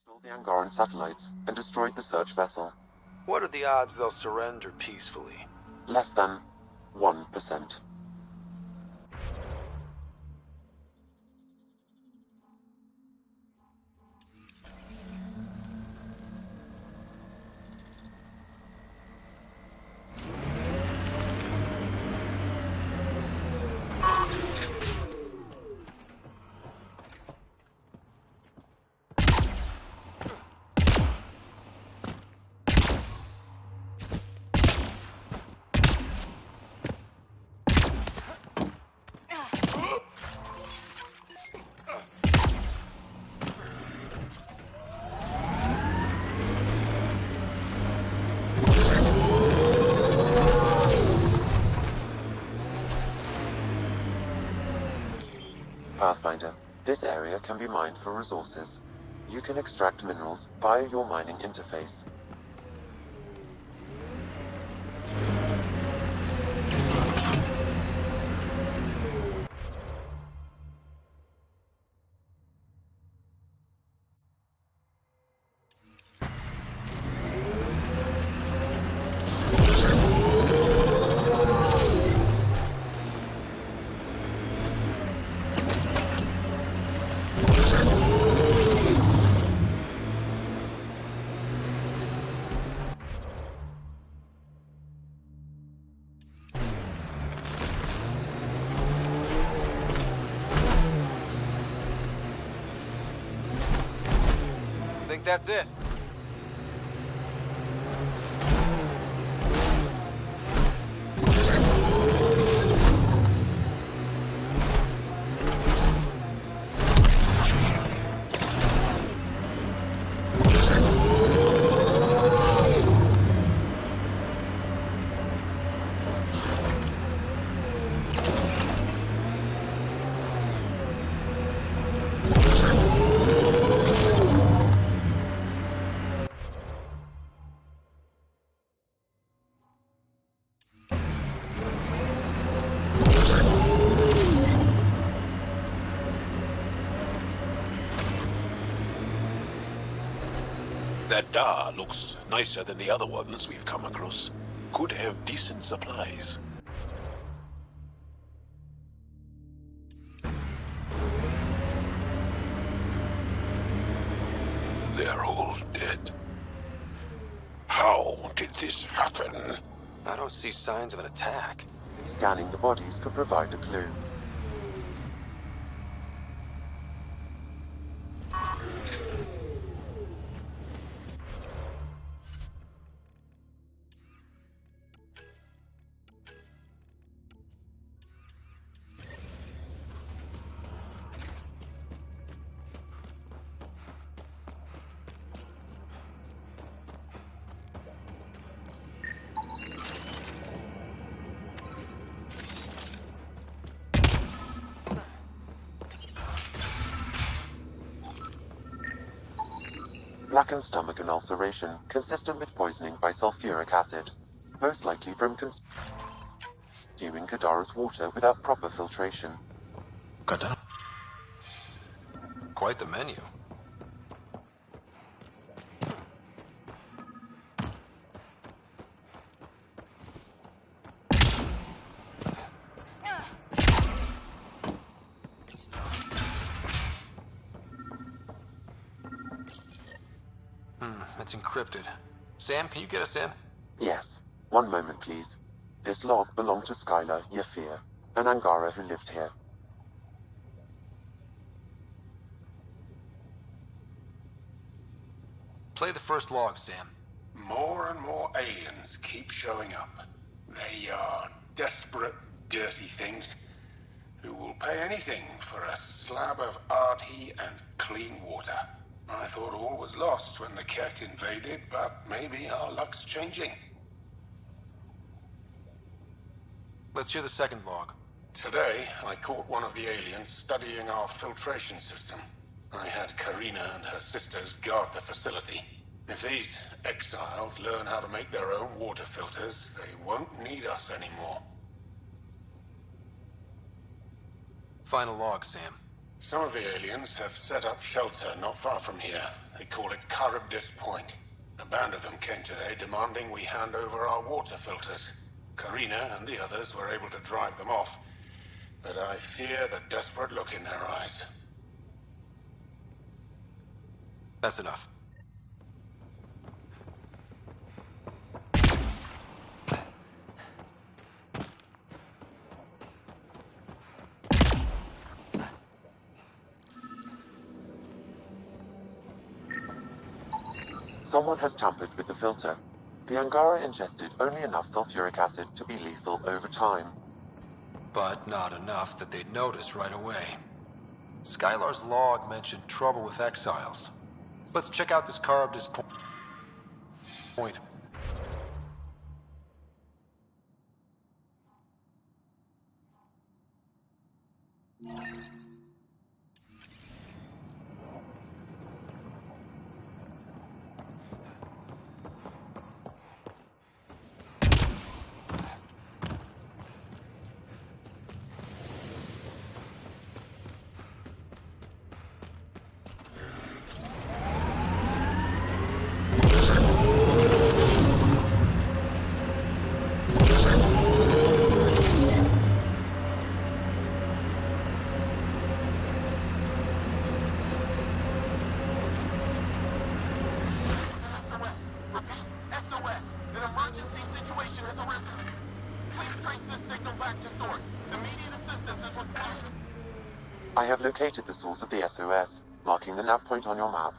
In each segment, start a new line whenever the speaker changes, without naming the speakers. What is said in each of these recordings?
Stole the Angaran satellites and destroyed the search vessel.
What are the odds they'll surrender peacefully?
Less than 1%. Pathfinder, this area can be mined for resources. You can extract minerals via your mining interface.
Think that's it?
That Dar looks nicer than the other ones we've come across. Could have decent supplies. They're all dead. How did this happen?
I don't see signs of an attack.
Scanning the bodies could provide a clue. Blackened stomach and ulceration, consistent with poisoning by sulfuric acid. Most likely from consuming Kadara's water without proper filtration.
Kadara?
Quite the menu. It's encrypted. Sam, can you get us in?
Yes. One moment, please. This log belonged to Skylar Yafir, an Angara who lived here.
Play the first log, Sam.
More and more aliens keep showing up. They are desperate, dirty things who will pay anything for a slab of Ardhi and clean water. I thought all was lost when the Ket invaded, but maybe our luck's changing.
Let's hear the second log.
Today, I caught one of the aliens studying our filtration system. I had Karina and her sisters guard the facility. If these exiles learn how to make their own water filters, they won't need us anymore.
Final log, Sam.
Some of the aliens have set up shelter not far from here. They call it Charybdis Point. A band of them came today demanding we hand over our water filters. Karina and the others were able to drive them off, but I fear the desperate look in their eyes.
That's enough.
Someone has tampered with the filter. The Angara ingested only enough sulfuric acid to be lethal over time.
But not enough that they'd notice right away. Skylar's log mentioned trouble with exiles. Let's check out this Charybdis point.
I have located the source of the SOS, marking the nav point on your map.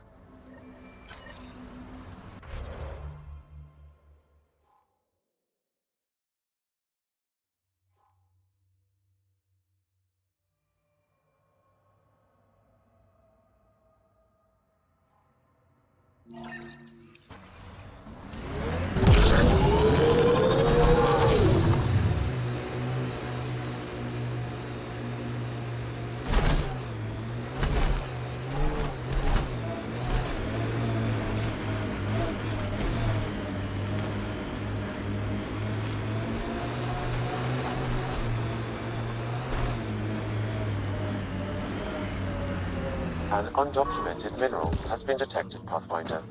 An undocumented mineral has been detected, Pathfinder.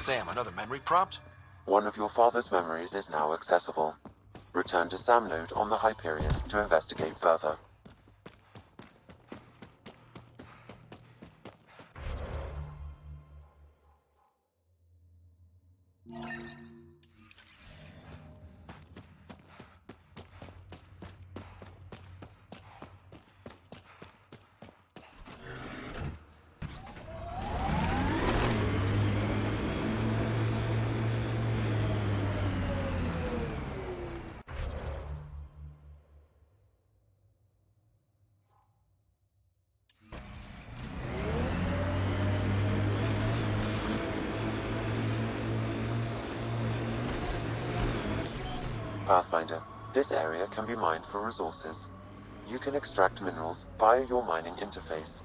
Sam, another memory prompt?
One of your father's memories is now accessible. Return to Sam Node on the Hyperion to investigate further. Pathfinder, this area can be mined for resources. You can extract minerals via your mining interface.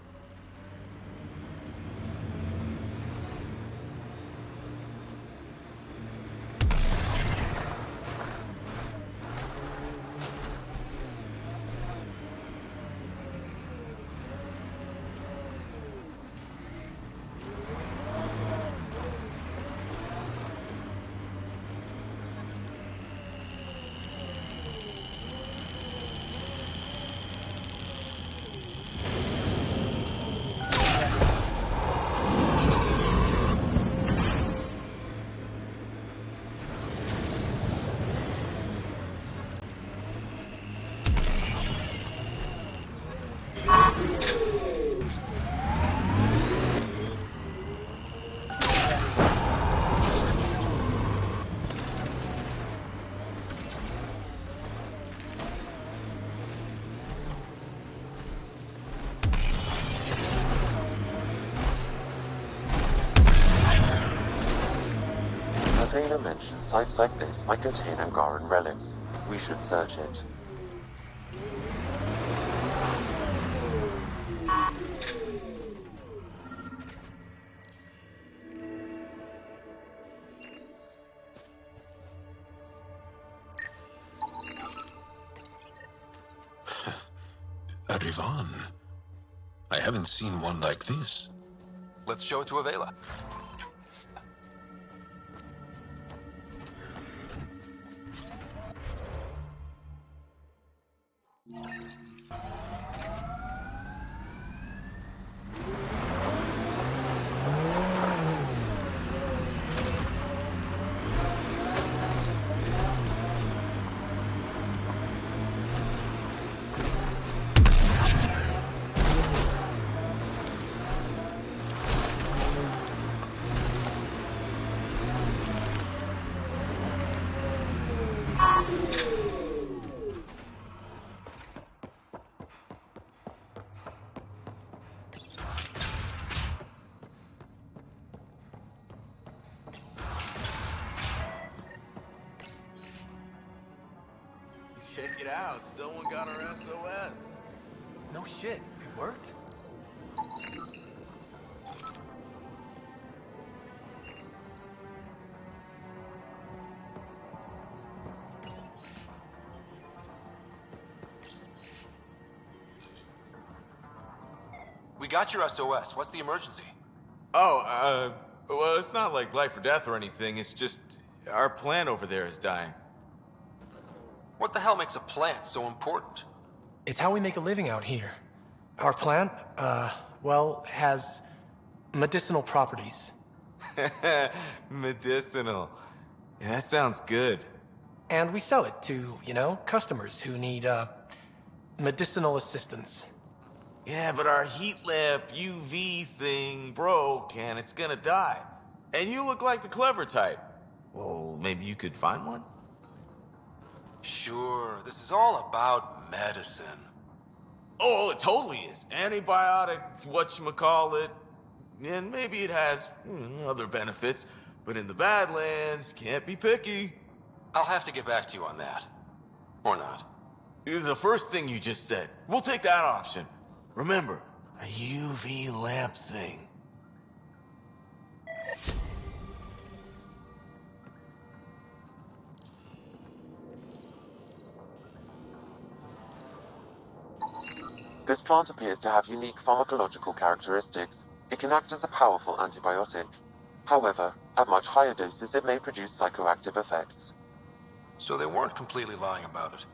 Dino mentioned sites like this might contain Angaran relics. We should search it.
A Rivan. I haven't seen one like this.
Let's show it to Avela.
Check it out, someone got our SOS.
No shit, it worked?
We got your SOS. What's the emergency?
Oh, well, it's not like life or death or anything. It's just our plant over there is dying.
What the hell makes a plant so important?
It's how we make a living out here. Our plant, well, has medicinal properties.
Medicinal. Yeah, that sounds good.
And we sell it to, customers who need, medicinal assistance.
Yeah, but our heat lamp UV thing broke and it's gonna die. And you look like the clever type. Well, maybe you could find one?
Sure, this is all about medicine.
Oh, it totally is. Antibiotic, whatchamacallit. And maybe it has other benefits. But in the Badlands, can't be picky.
I'll have to get back to you on that. Or not.
The first thing you just said. We'll take that option. Remember, a UV lamp thing.
This plant appears to have unique pharmacological characteristics. It can act as a powerful antibiotic. However, at much higher doses it may produce psychoactive effects.
So they weren't completely lying about it.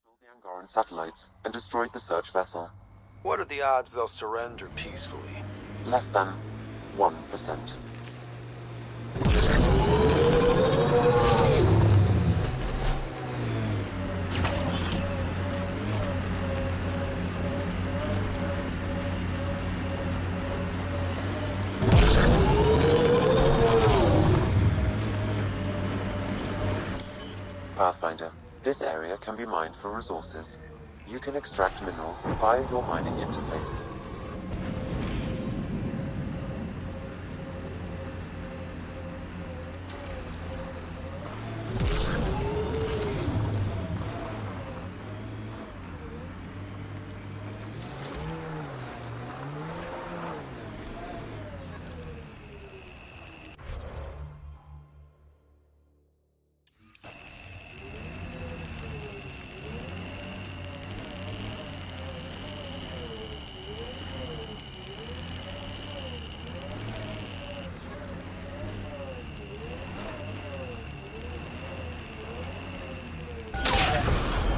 Stole the Angaran satellites and destroyed the search vessel.
What are the odds they'll surrender peacefully?
Less than 1%. Pathfinder, this area can be mined for resources. You can extract minerals via your mining interface.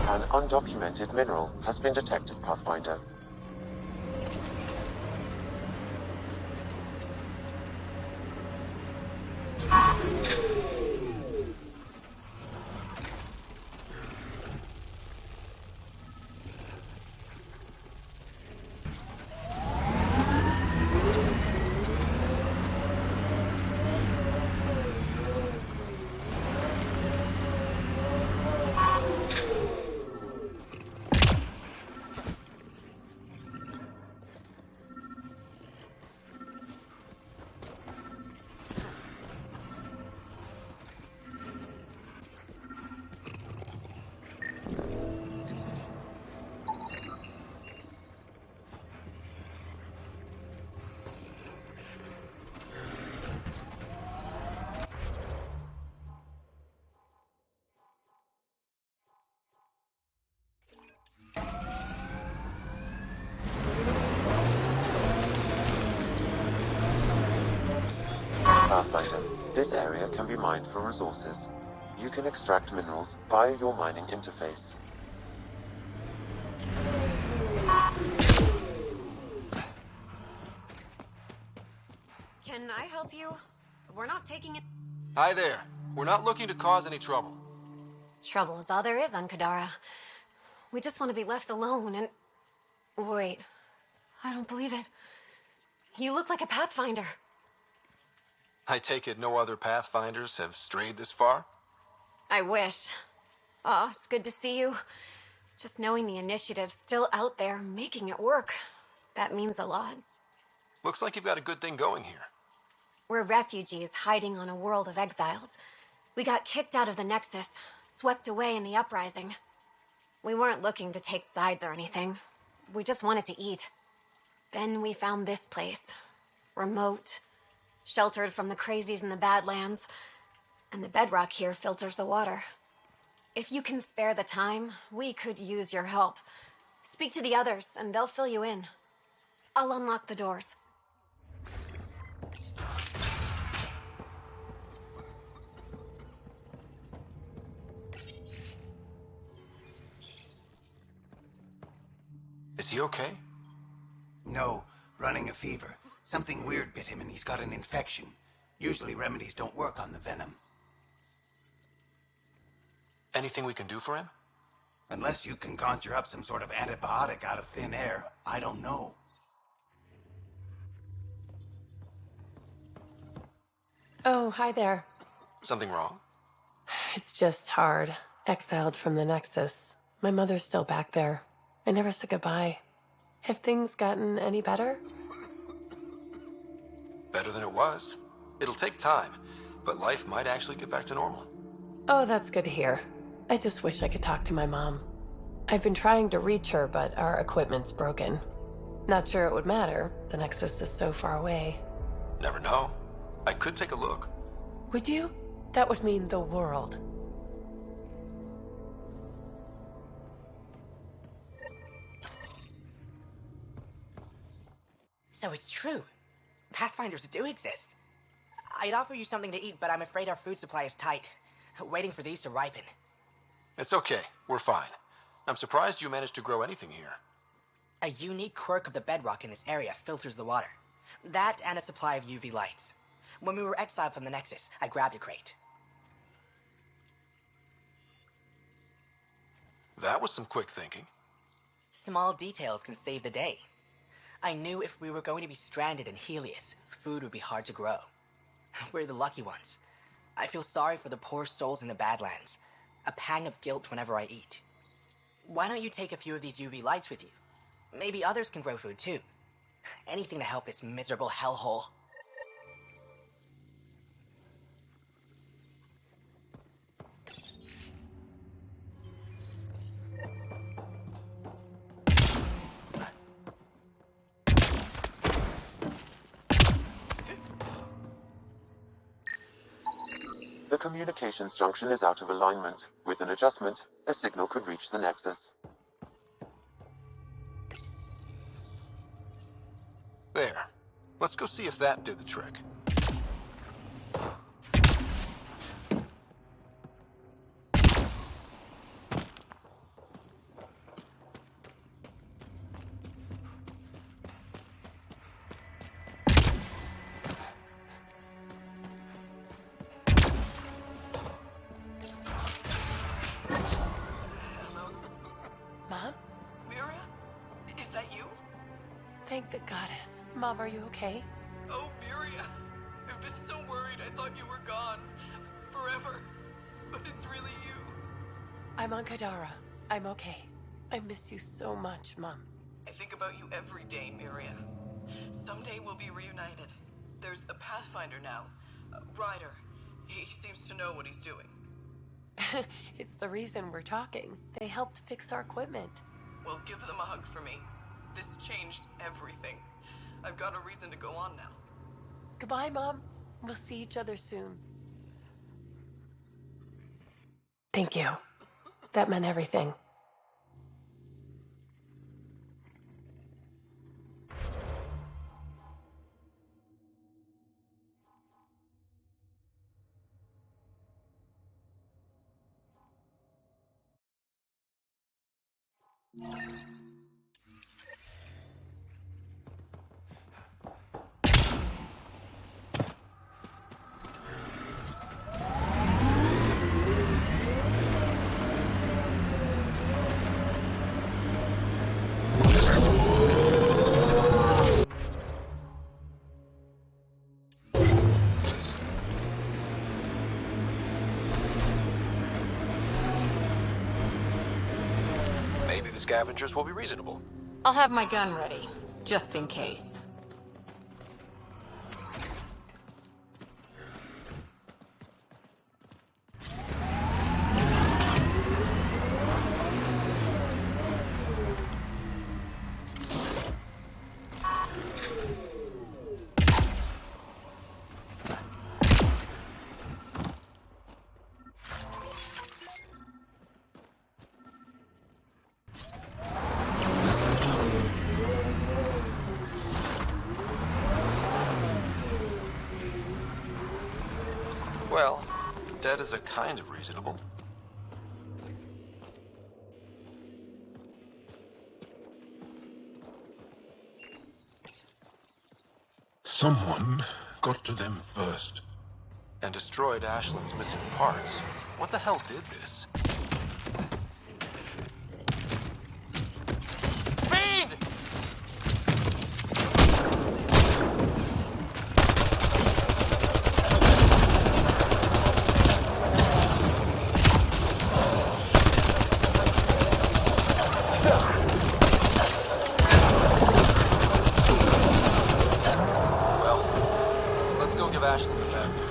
An undocumented mineral has been detected, Pathfinder. Pathfinder, this area can be mined for resources. You can extract minerals via your mining interface.
Can I help you? We're not taking it.
Hi there. We're not looking to cause any trouble.
Trouble is all there is on Kadara. We just want to be left alone and... Wait. I don't believe it. You look like a Pathfinder.
I take it no other Pathfinders have strayed this far?
I wish. Oh, it's good to see you. Just knowing the initiative's still out there, making it work. That means a lot.
Looks like you've got a good thing going here.
We're refugees hiding on a world of exiles. We got kicked out of the Nexus, swept away in the uprising. We weren't looking to take sides or anything. We just wanted to eat. Then we found this place. Remote. Sheltered from the crazies in the Badlands. And the bedrock here filters the water. If you can spare the time, we could use your help. Speak to the others, and they'll fill you in. I'll unlock the doors.
Is he okay?
No, running a fever. Something weird bit him and he's got an infection. Usually remedies don't work on the venom.
Anything we can do for him?
Unless you can conjure up some sort of antibiotic out of thin air, I don't know.
Oh, hi there.
Something wrong?
It's just hard. Exiled from the Nexus. My mother's still back there. I never said goodbye. Have things gotten any better?
Better than it was. It'll take time, but life might actually get back to normal.
Oh, that's good to hear. I just wish I could talk to my mom. I've been trying to reach her, but our equipment's broken. Not sure it would matter. The Nexus is so far away.
Never know. I could take a look.
Would you? That would mean the world.
So it's true. Pathfinders do exist. I'd offer you something to eat, but I'm afraid our food supply is tight. Waiting for these to ripen.
It's okay. We're fine. I'm surprised you managed to grow anything here.
A unique quirk of the bedrock in this area filters the water. That and a supply of UV lights. When we were exiled from the Nexus, I grabbed a crate.
That was some quick thinking.
Small details can save the day. I knew if we were going to be stranded in Helios, food would be hard to grow. We're the lucky ones. I feel sorry for the poor souls in the Badlands. A pang of guilt whenever I eat. Why don't you take a few of these UV lights with you? Maybe others can grow food too. Anything to help this miserable hellhole.
The communications junction is out of alignment. With an adjustment, a signal could reach the Nexus.
There. Let's go see if that did the trick.
the goddess. Mom, are you okay?
Oh, Miria. I've been so worried I thought you were gone. Forever. But it's really you.
I'm on Kadara. I'm okay. I miss you so much, Mom.
I think about you every day, Miria. Someday we'll be reunited. There's a Pathfinder now. Ryder. He seems to know what he's doing.
It's the reason we're talking. They helped fix our equipment.
Well, give them a hug for me. This changed everything. I've got a reason to go on now.
Goodbye, Mom. We'll see each other soon. Thank you. That meant everything.
Maybe the scavengers will be reasonable.
I'll have my gun ready, just in case.
Well, that is a kind of reasonable.
Someone got to them first.
And destroyed Ashland's missing parts. What the hell did this? Speed! Well, let's go give Ashland the bad news.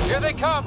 Here they come!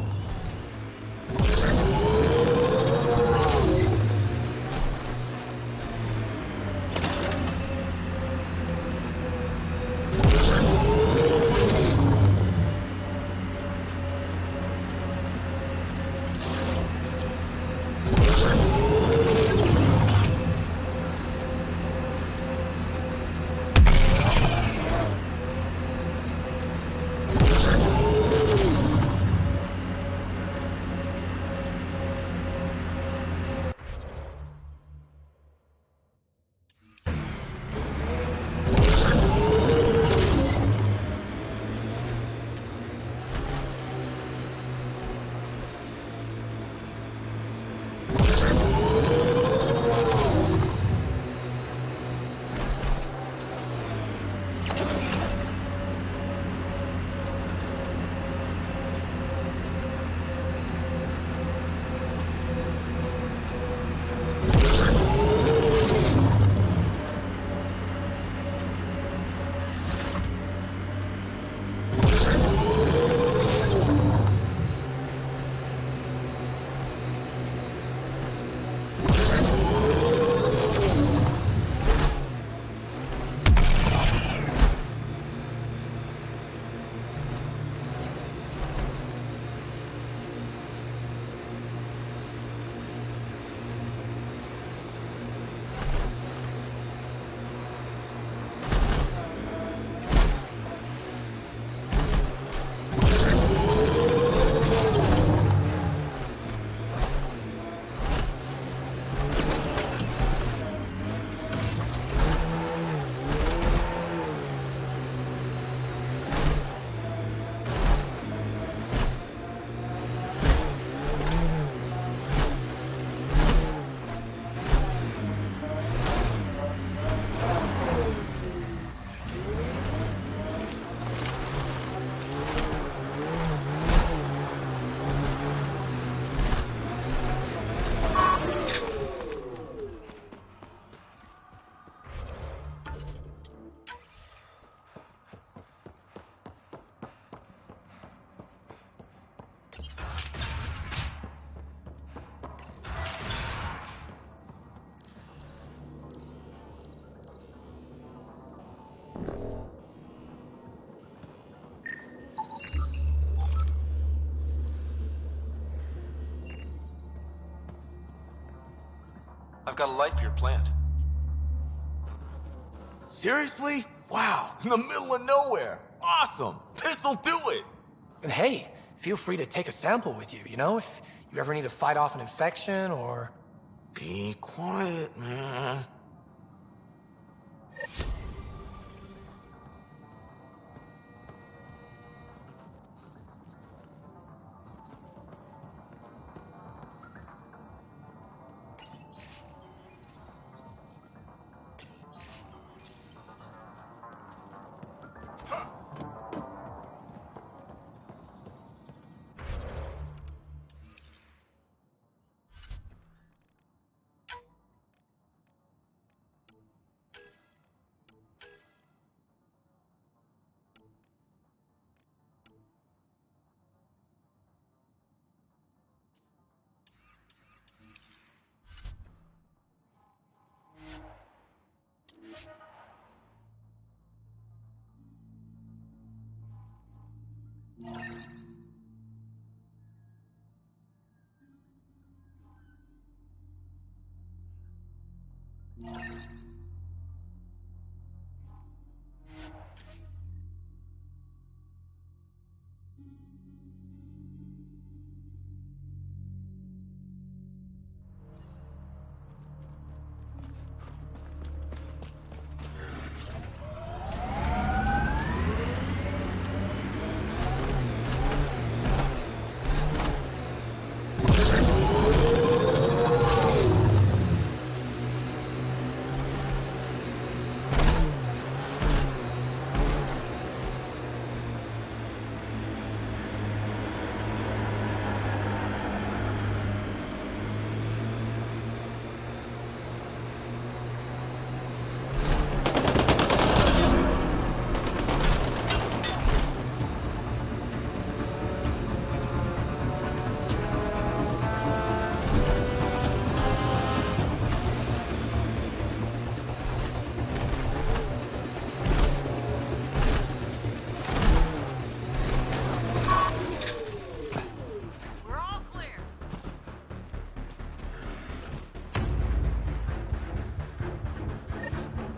I've got a light for your plant.
Seriously? Wow, in the middle of nowhere. Awesome. This'll do it.
And hey, feel free to take a sample with you, you know, if you ever need to fight off an infection or...
Be quiet, man.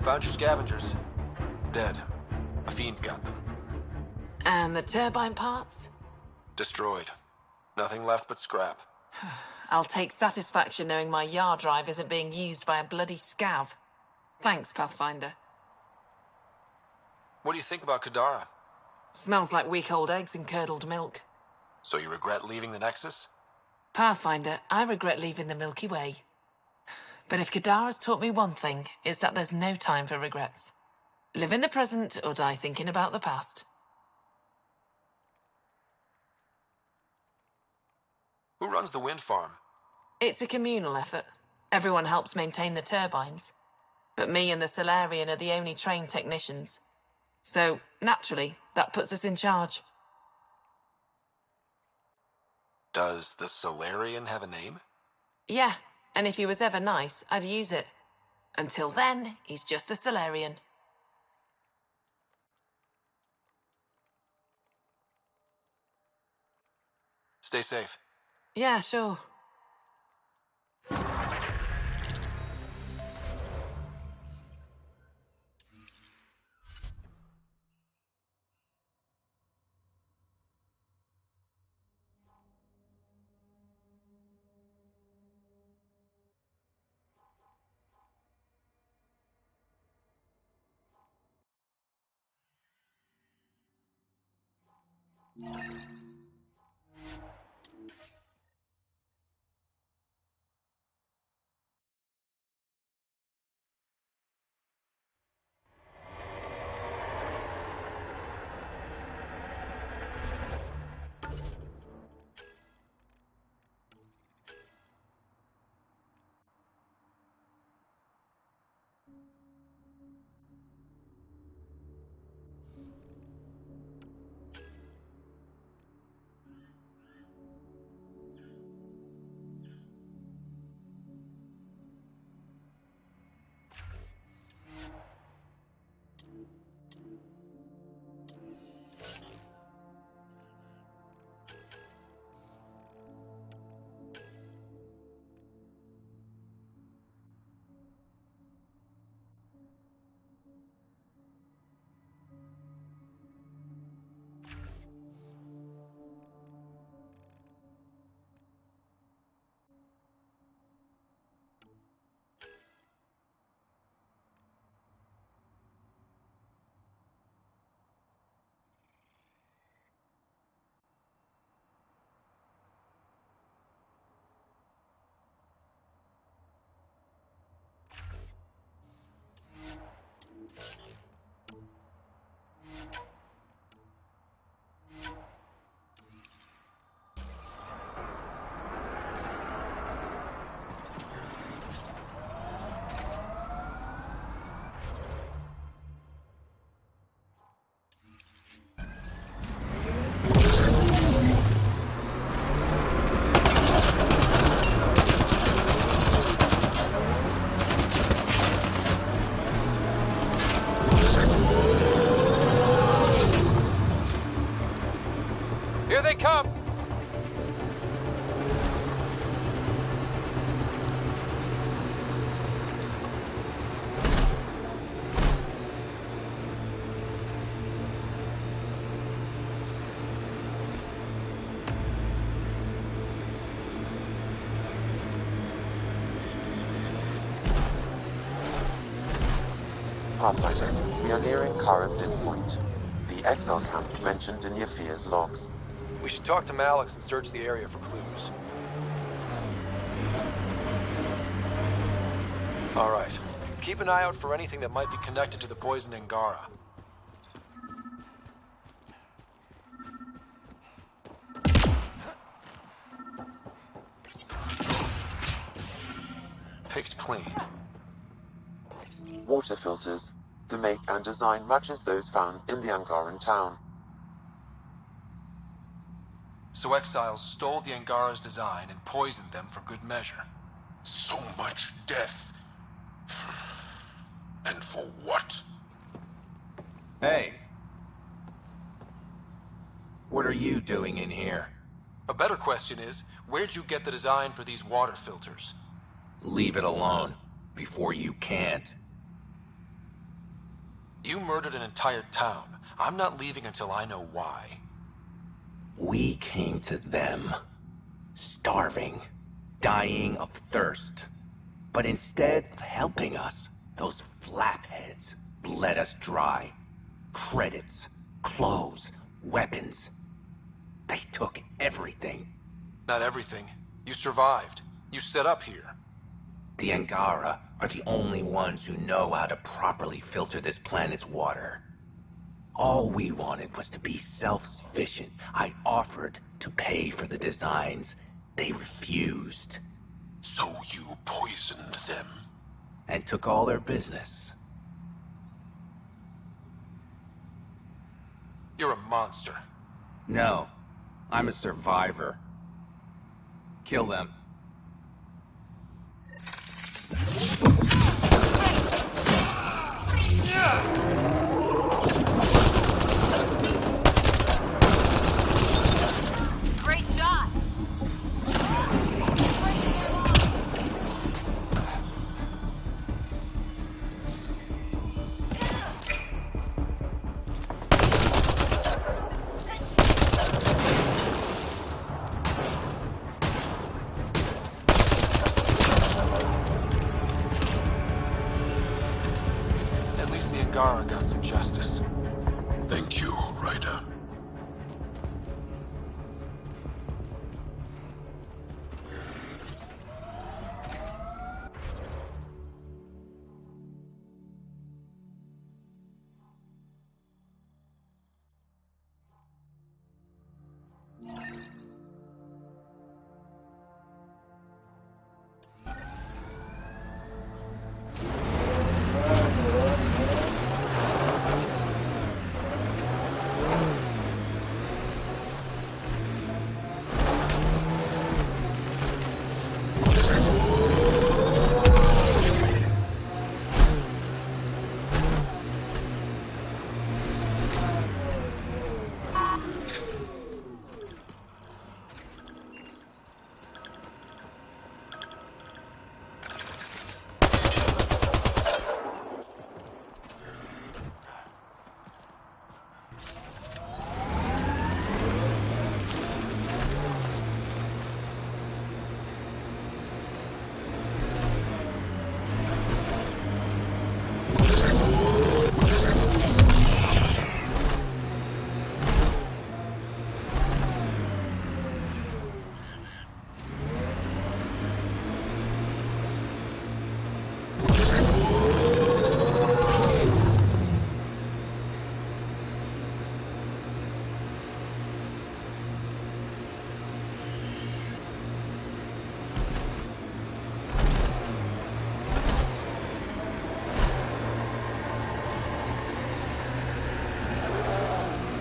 Found your scavengers. Dead. A fiend got them.
And the turbine parts?
Destroyed. Nothing left but scrap.
I'll take satisfaction knowing my yard drive isn't being used by a bloody scav. Thanks, Pathfinder.
What do you think about Kadara?
Smells like week-old eggs and curdled milk.
So you regret leaving the Nexus?
Pathfinder, I regret leaving the Milky Way. But if Kadara's taught me one thing, it's that there's no time for regrets. Live in the present or die thinking about the past.
Who runs the wind farm?
It's a communal effort. Everyone helps maintain the turbines. But me and the Solarian are the only trained technicians. So, naturally, that puts us in charge.
Does the Solarian have a name?
Yeah, and if he was ever nice, I'd use it. Until then, he's just the Solarian.
Stay safe.
Yeah, sure.
Pathfinder, we are nearing Karabdis Point, the exile camp mentioned in Yafir's logs.
We should talk to Malix and search the area for clues. All right. Keep an eye out for anything that might be connected to the poison Angara. Picked clean.
Water filters. The make and design matches those found in the Angaran town.
So exiles stole the Angara's design and poisoned them for good measure.
So much death. And for what?
Hey. What are you doing in here?
A better question is, where'd you get the design for these water filters?
Leave it alone, before you can't.
You murdered an entire town. I'm not leaving until I know why.
We came to them, starving, dying of thirst. But instead of helping us, those flapheads bled us dry. Credits, clothes, weapons. They took everything.
Not everything. You survived. You set up here.
The Angara are the only ones who know how to properly filter this planet's water. All we wanted was to be self-sufficient. I offered to pay for the designs. They refused.
So you poisoned them?
And took all their business.
You're a monster.
No, I'm a survivor. Kill them.
Great shot!
At least the Angara got some justice.
Thank you, Ryder.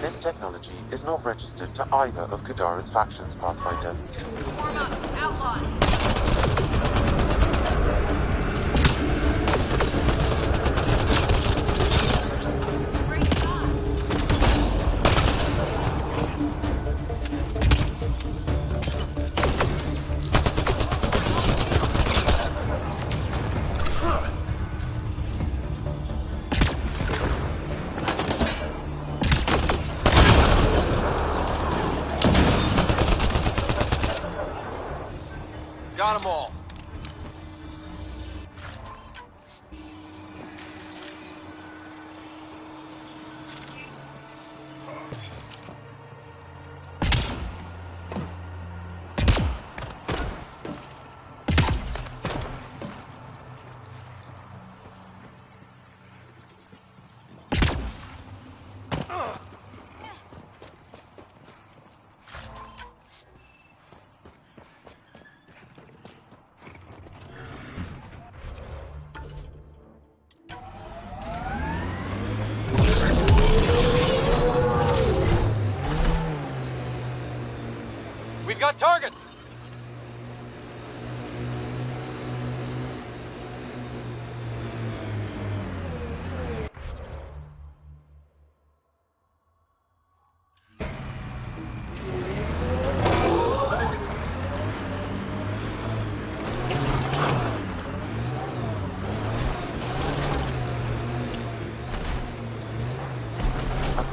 This technology is not registered to either of Kadara's factions, Pathfinder.
Form up, outlaws! Great shot!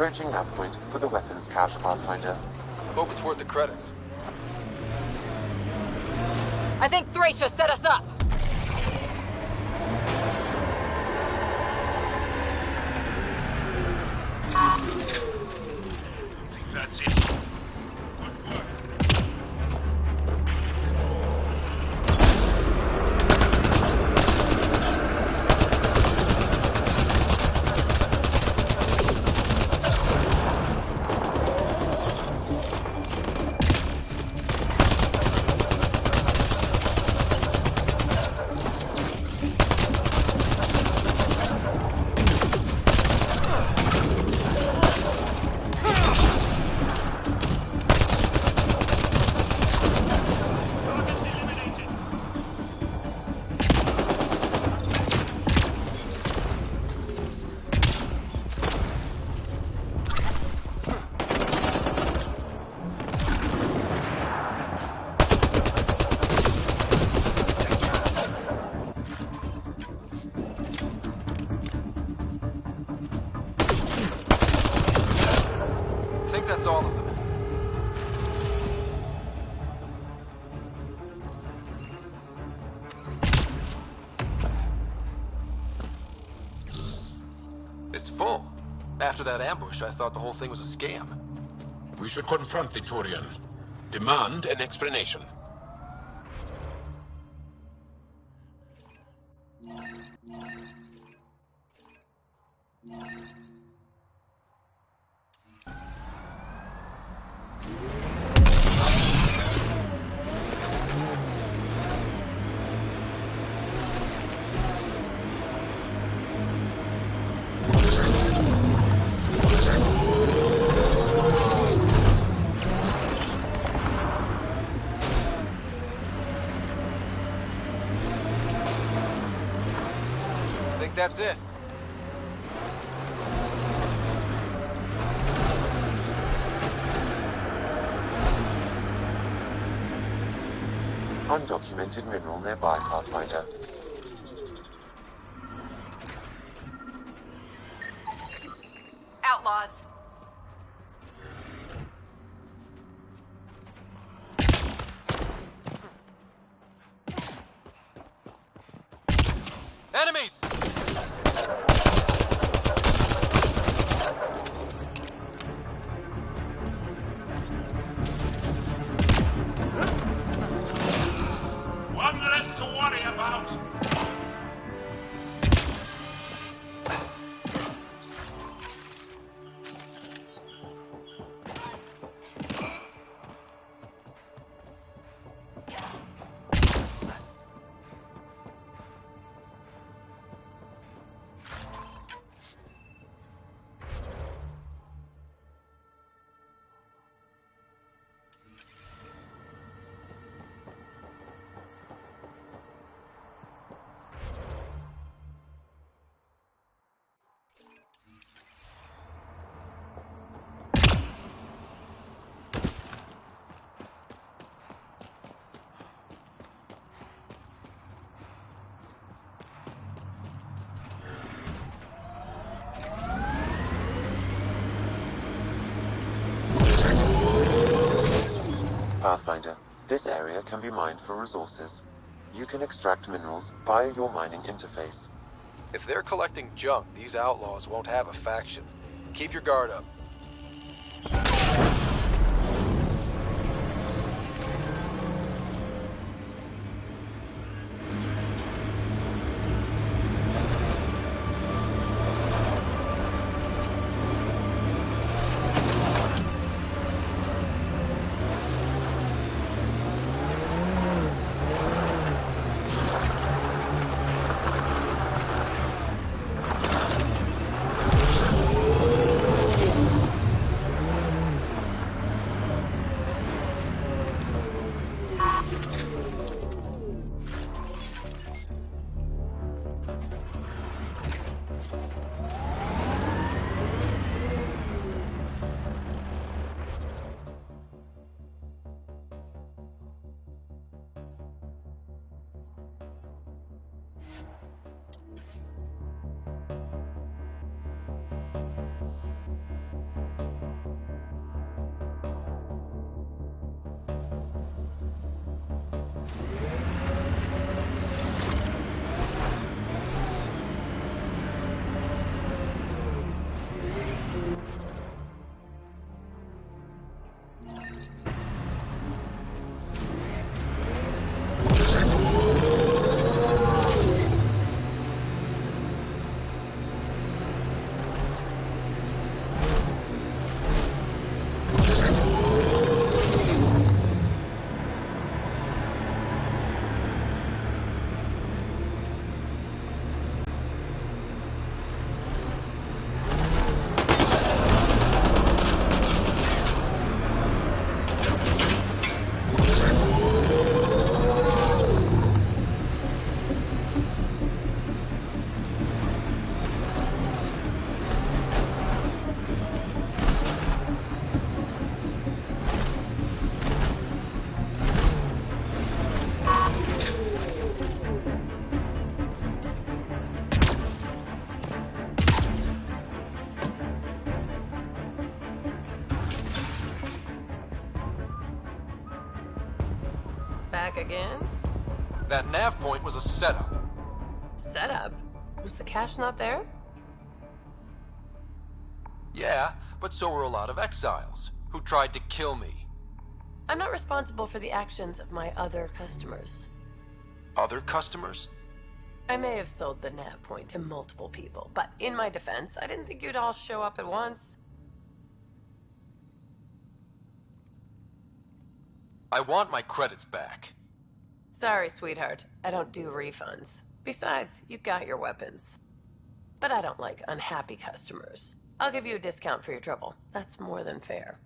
Approaching nav point for the weapons cache, Pathfinder.
Hope it's worth the credits.
I think Thracia set us up!
That's it.
That's all of them. It's full. After that ambush, I thought the whole thing was a scam.
We should confront the Turian. Demand an explanation.
That's it.
Undocumented mineral nearby, Pathfinder.
Outlaws.
Enemies!
One less to worry about.
Pathfinder, this area can be mined for resources. You can extract minerals via your mining interface.
If they're collecting junk, these outlaws won't have a faction. Keep your guard up.
Back again?
That nav point was a setup.
Setup? Was the cache not there?
Yeah, but so were a lot of exiles who tried to kill me.
I'm not responsible for the actions of my other customers.
Other customers?
I may have sold the nav point to multiple people, but in my defense, I didn't think you'd all show up at once.
I want my credits back.
Sorry, sweetheart. I don't do refunds. Besides, you got your weapons. But I don't like unhappy customers. I'll give you a discount for your trouble. That's more than fair.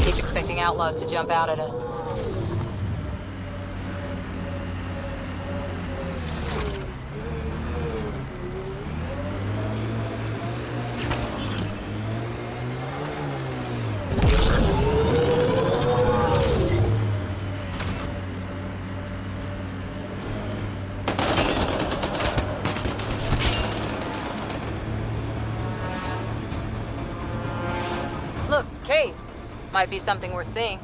Keep expecting outlaws to jump out at us. Look, caves. Might be something worth seeing.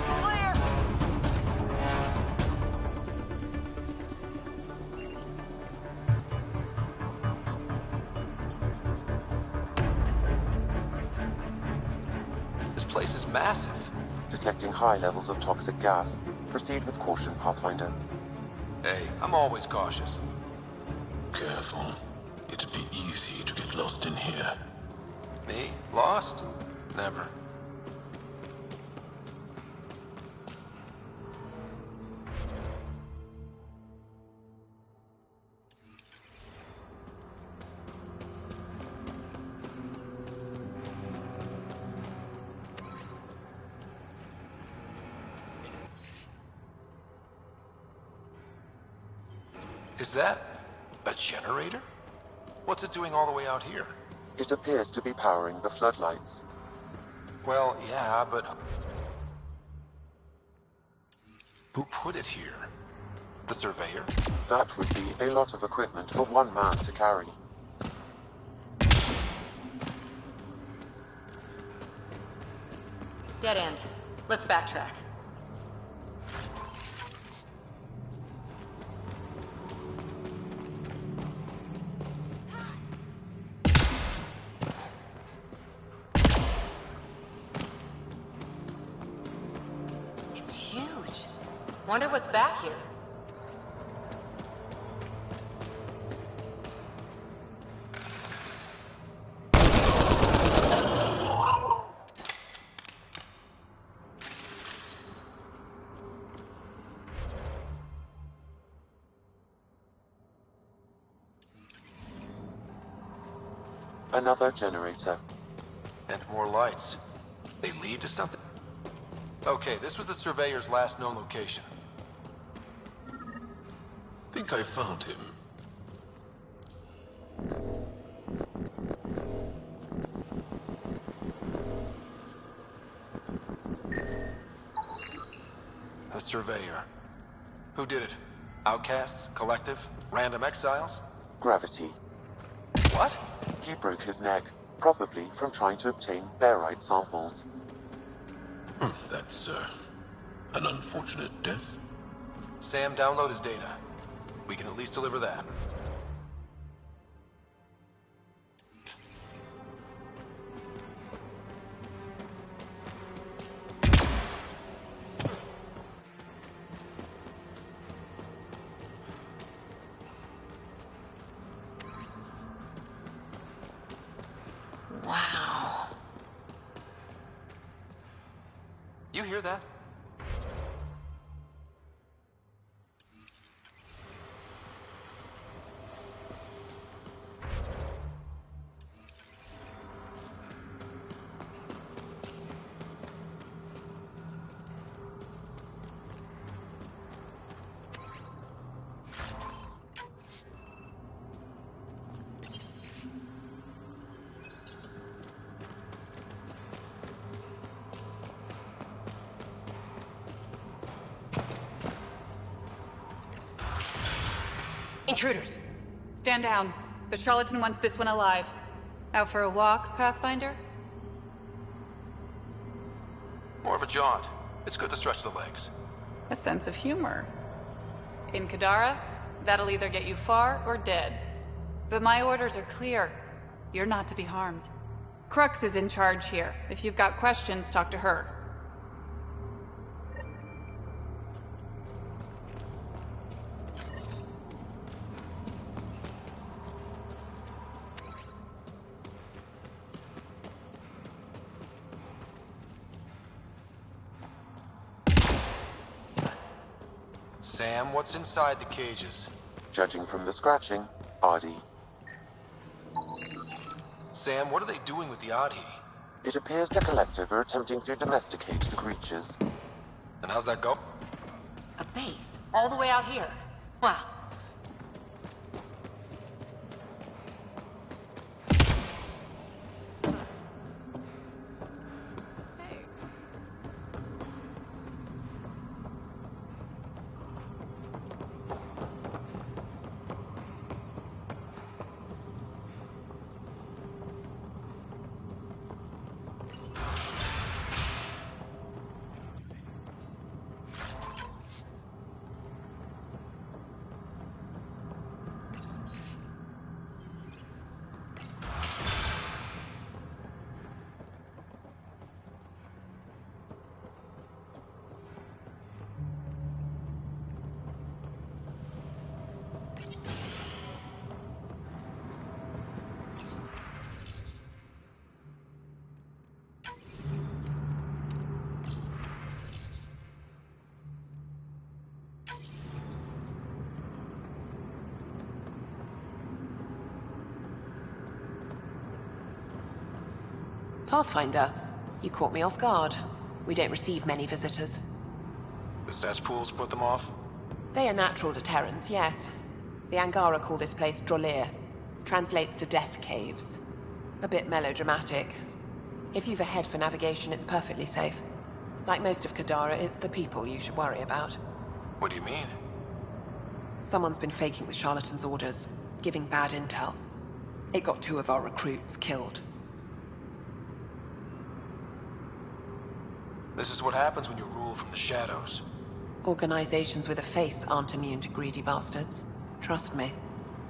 Clear.
This place is massive.
Detecting high levels of toxic gas. Proceed with caution, Pathfinder.
Hey, I'm always cautious.
Careful. It'd be easy to get lost in here.
Me? Lost? Never. Is that a generator? What's it doing all the way out here?
It appears to be powering the floodlights.
Well, yeah, but who put it here? The surveyor?
That would be a lot of equipment for one man to carry.
Dead end. Let's backtrack. It's huge. Wonder what's back here.
Another generator.
And more lights. They lead to something? Okay, this was the surveyor's last known location.
Think I found him.
A surveyor. Who did it? Outcasts? Collective? Random exiles?
Gravity.
What?
He broke his neck, probably from trying to obtain barite samples.
That's, an unfortunate death.
Sam, download his data. We can at least deliver that.
Wow.
You hear that?
Intruders! Stand down. The charlatan wants this one alive. Out for a walk, Pathfinder?
More of a jaunt. It's good to stretch the legs.
A sense of humor. In Kadara, that'll either get you far or dead. But my orders are clear. You're not to be harmed. Crux is in charge here. If you've got questions, talk to her.
Sam, what's inside the cages?
Judging from the scratching, Ardi.
Sam, what are they doing with the Adhi?
It appears the Collective are attempting to domesticate the creatures.
And how's that go?
A base, all the way out here. Wow.
Pathfinder, you caught me off guard. We don't receive many visitors.
The cesspools put them off?
They are natural deterrents, yes. The Angara call this place Drolir. Translates to Death Caves. A bit melodramatic. If you've a head for navigation, it's perfectly safe. Like most of Kadara, it's the people you should worry about.
What do you mean?
Someone's been faking the charlatan's orders, giving bad intel. It got 2 of our recruits killed.
This is what happens when you rule from the shadows.
Organizations with a face aren't immune to greedy bastards. Trust me.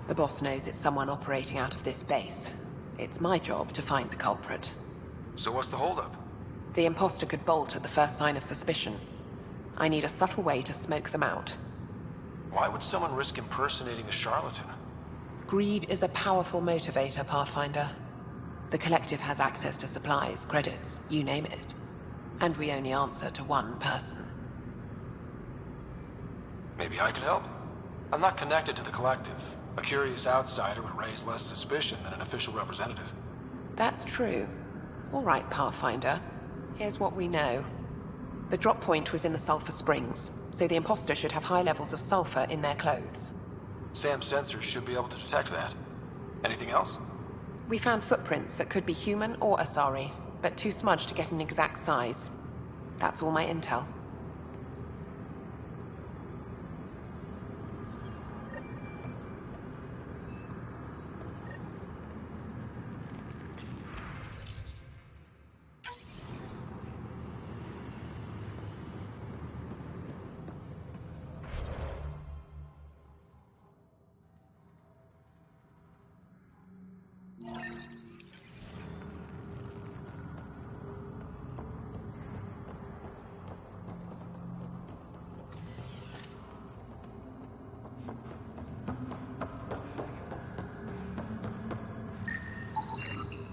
The boss knows it's someone operating out of this base. It's my job to find the culprit.
So what's the holdup?
The imposter could bolt at the first sign of suspicion. I need a subtle way to smoke them out.
Why would someone risk impersonating a charlatan?
Greed is a powerful motivator, Pathfinder. The Collective has access to supplies, credits, you name it. And we only answer to one person.
Maybe I could help? I'm not connected to the Collective. A curious outsider would raise less suspicion than an official representative.
That's true. All right, Pathfinder. Here's what we know. The drop point was in the Sulphur Springs, so the imposter should have high levels of sulfur in their clothes.
Sam's sensors should be able to detect that. Anything else?
We found footprints that could be human or Asari, but too smudged to get an exact size. That's all my intel.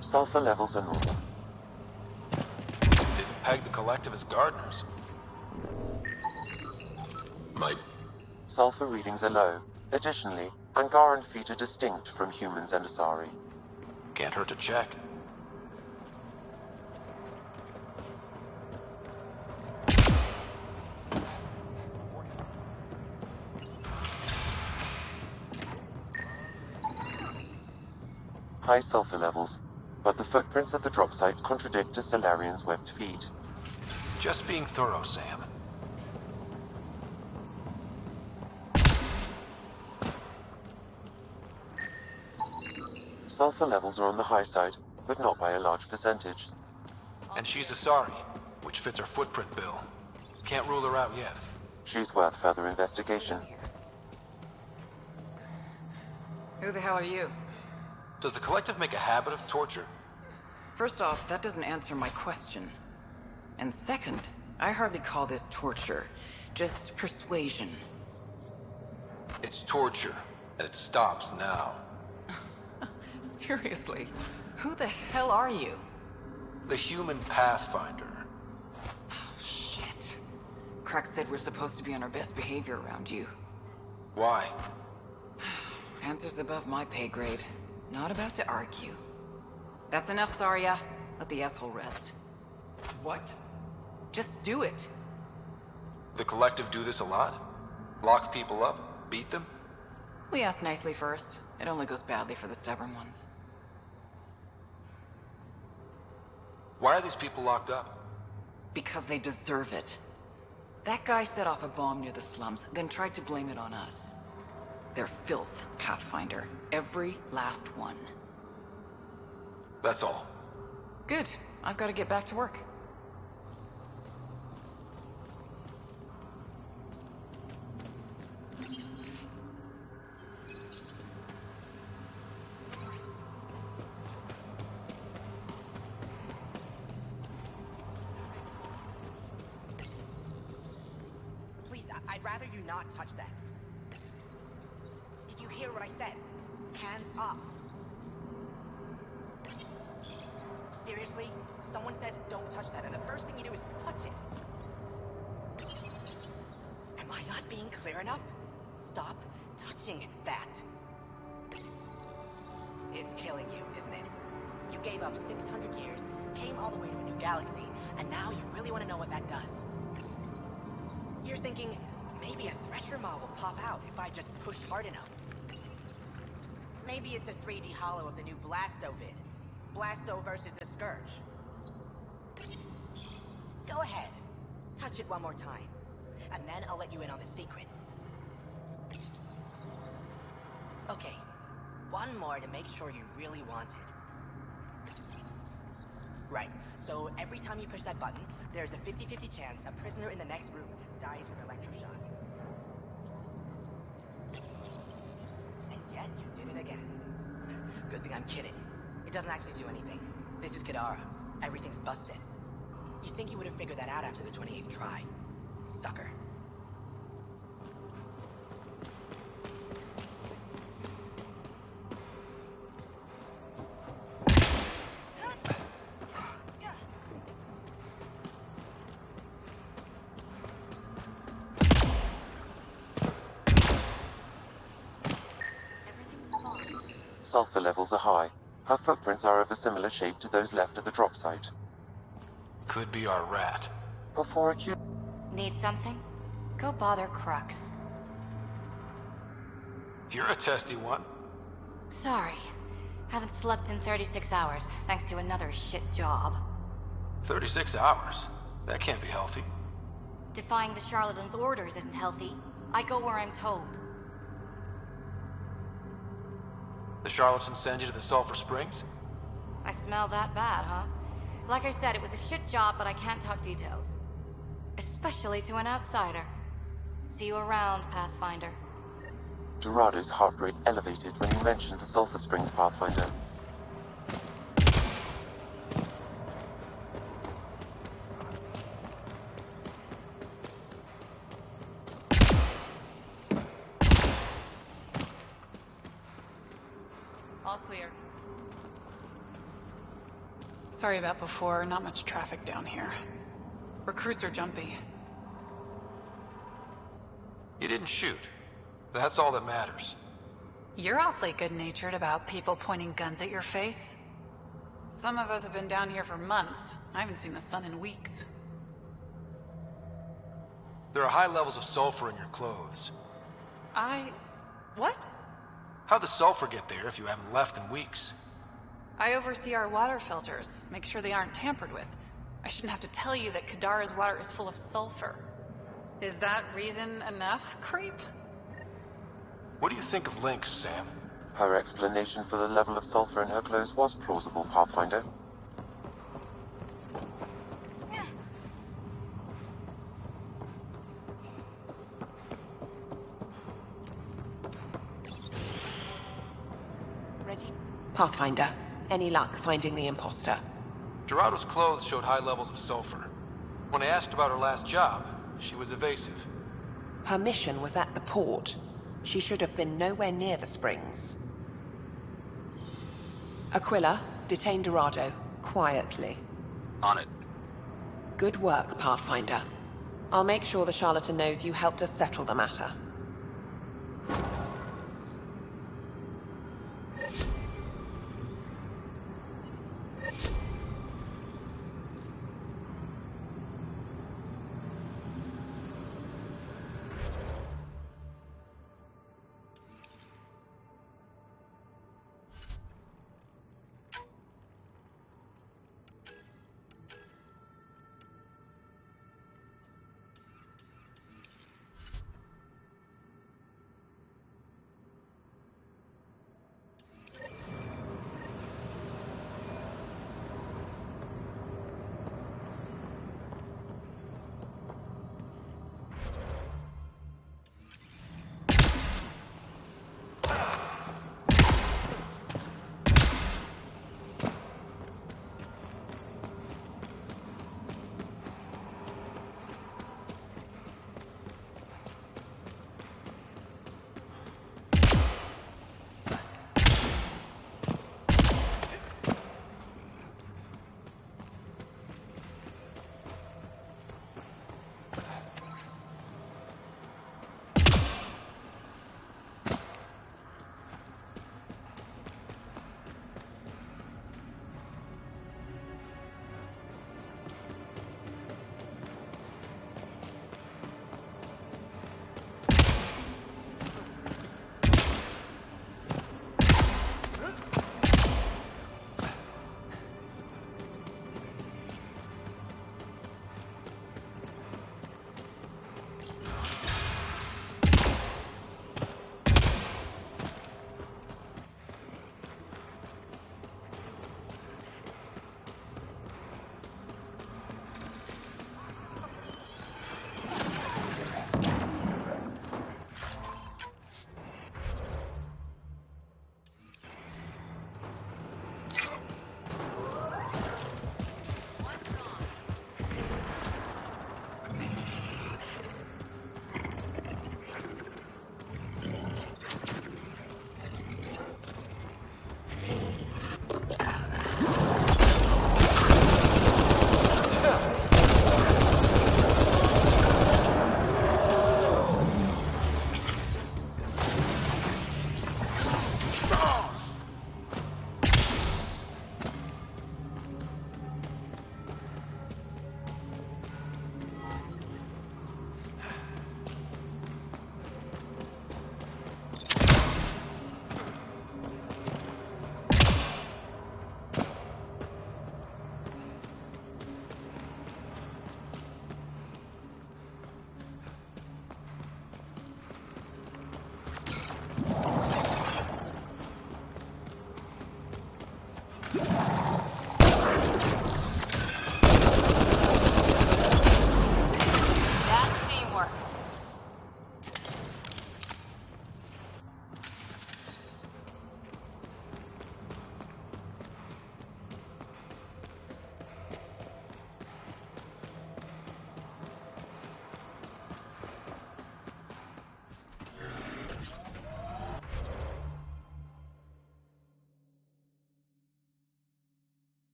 Sulfur levels are normal.
Didn't peg the Collective as gardeners.
Sulfur readings are low. Additionally, Angaran feet are distinct from humans and Asari.
Can't hurt to check.
High sulfur levels, but the footprints at the drop site contradict a Salarian's webbed feet.
Just being thorough, Sam.
Sulfur levels are on the high side, but not by a large percentage.
And she's Asari, which fits her footprint bill. Can't rule her out yet.
She's worth further investigation.
Who the hell are you?
Does the Collective make a habit of torture?
First off, that doesn't answer my question. And second, I hardly call this torture, just persuasion.
It's torture, and it stops now.
Seriously, who the hell are you?
The human Pathfinder.
Oh, shit. Crack said we're supposed to be on our best behavior around you.
Why?
Answers above my pay grade. Not about to argue. That's enough, Zarya. Let the asshole rest.
What?
Just do it.
The Collective do this a lot? Lock people up? Beat them?
We ask nicely first. It only goes badly for the stubborn ones.
Why are these people locked up?
Because they deserve it. That guy set off a bomb near the slums, then tried to blame it on us. They're filth, Pathfinder. Every last one.
That's all.
Good. I've got to get back to work.
Please, I'd rather you not touch that. Did you hear what I said? Hands up. Seriously? Someone says don't touch that, and the first thing you do is touch it. Am I not being clear enough? Stop touching that. It's killing you, isn't it? You gave up 600 years, came all the way to a new galaxy, and now you really want to know what that does. You're thinking, maybe a Thresher mob will pop out if I just pushed hard enough. Maybe it's a 3D hollow of the new Blasto vid. Blasto versus the Scourge. Go ahead. Touch it one more time. And then I'll let you in on the secret. Okay. One more to make sure you really want it. Right. So every time you push that button, there's a 50-50 chance a prisoner in the next room dies from electroshock. And yet you did it again. Good thing I'm kidding. It doesn't actually do anything. This is Kadara. Everything's busted. You think you would have figured that out after the 28th try. Sucker.
Sulfur levels are high. Her footprints are of a similar shape to those left at the drop site.
Could be our rat.
Before acute...
Need something? Go bother Crux.
You're a testy one.
Sorry. Haven't slept in 36 hours, thanks to another shit job.
36 hours? That can't be healthy.
Defying the charlatan's orders isn't healthy. I go where I'm told.
The charlatans send you to the Sulphur Springs?
I smell that bad, huh? Like I said, it was a shit job, but I can't talk details. Especially to an outsider. See you around, Pathfinder.
Dorado's heart rate elevated when you mentioned the Sulphur Springs, Pathfinder.
All clear. Sorry about before, not much traffic down here. Recruits are jumpy.
You didn't shoot. That's all that matters.
You're awfully good-natured about people pointing guns at your face. Some of us have been down here for months. I haven't seen the sun in weeks.
There are high levels of sulfur in your clothes.
What?
How'd the sulfur get there if you haven't left in weeks?
I oversee our water filters, make sure they aren't tampered with. I shouldn't have to tell you that Kadara's water is full of sulfur. Is that reason enough, creep?
What do you think of Lynx, Sam?
Her explanation for the level of sulfur in her clothes was plausible, Pathfinder.
Ready? Pathfinder, any luck finding the imposter?
Dorado's clothes showed high levels of sulfur. When I asked about her last job, she was evasive.
Her mission was at the port. She should have been nowhere near the springs. Aquila, detain Dorado, quietly.
On it.
Good work, Pathfinder. I'll make sure the charlatan knows you helped us settle the matter.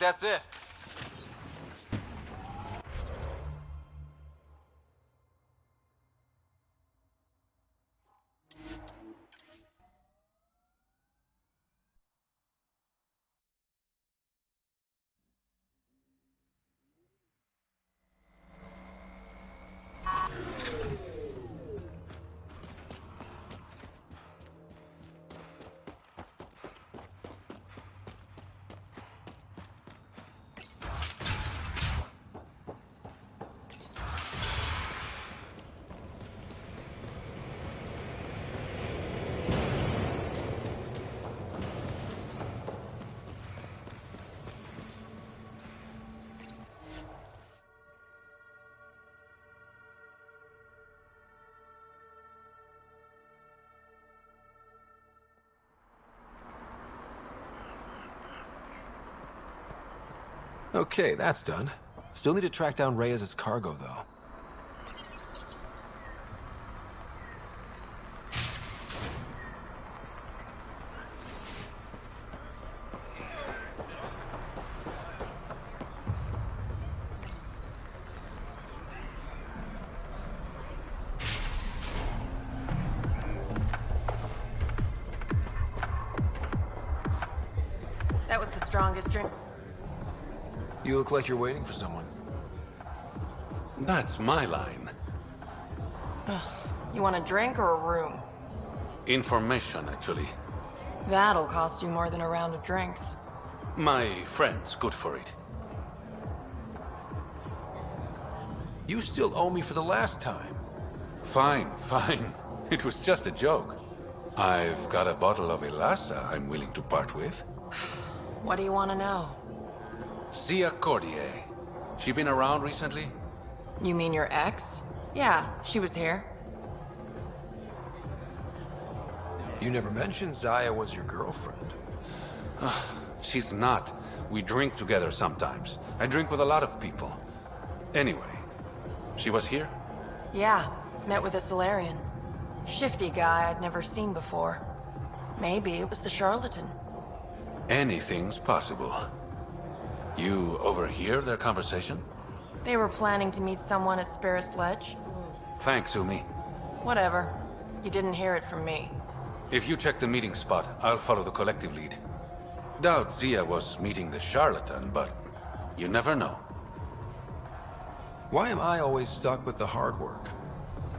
that's it. Okay, that's done. Still need to track down Reyes' cargo, though.
That was the strongest drink.
You look like you're waiting for someone.
That's my line.
You want a drink or a room?
Information, actually.
That'll cost you more than a round of drinks.
My friend's good for it.
You still owe me for the last time.
Fine, fine. It was just a joke. I've got a bottle of Elasa I'm willing to part with.
What do you want to know?
Zia Cordier. She been around recently?
You mean your ex? Yeah, she was here.
You never mentioned Zaya was your girlfriend.
She's not. We drink together sometimes. I drink with a lot of people. Anyway, she was here?
Yeah, met with a Solarian. Shifty guy I'd never seen before. Maybe it was the charlatan.
Anything's possible. You overhear their conversation?
They were planning to meet someone at Spirit's Ledge.
Thanks, Umi.
Whatever. You didn't hear it from me.
If you check the meeting spot, I'll follow the collective lead. Doubt Zia was meeting the charlatan, but you never know.
Why am I always stuck with the hard work?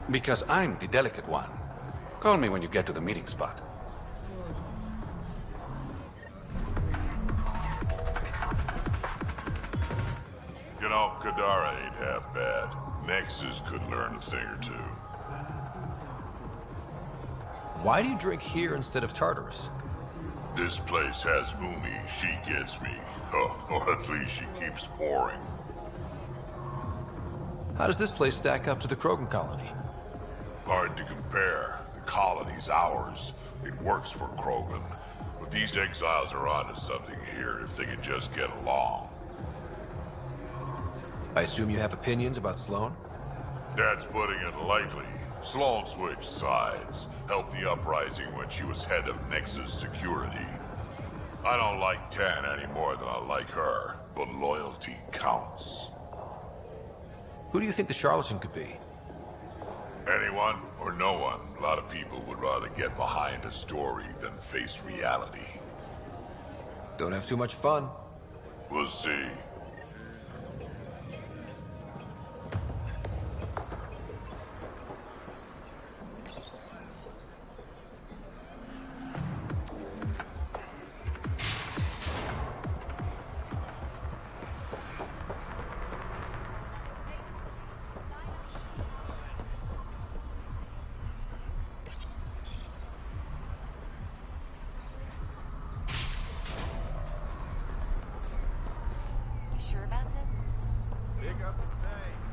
Because I'm the delicate one. Call me when you get to the meeting spot.
You know, Kadara ain't half bad. Nexus could learn a thing or two.
Why do you drink here instead of Tartarus?
This place has Umi. She gets me. Or at least she keeps pouring.
How does this place stack up to the Krogan colony?
Hard to compare. The colony's ours. It works for Krogan. But these exiles are onto something here if they can just get along.
I assume you have opinions about Sloane?
That's putting it lightly. Sloane switched sides, helped the uprising when she was head of Nexus security. I don't like Tan any more than I like her, but loyalty counts.
Who do you think the charlatan could be?
Anyone or no one. A lot of people would rather get behind a story than face reality.
Don't have too much fun.
We'll see.
Sure about this?
Pick up the pace.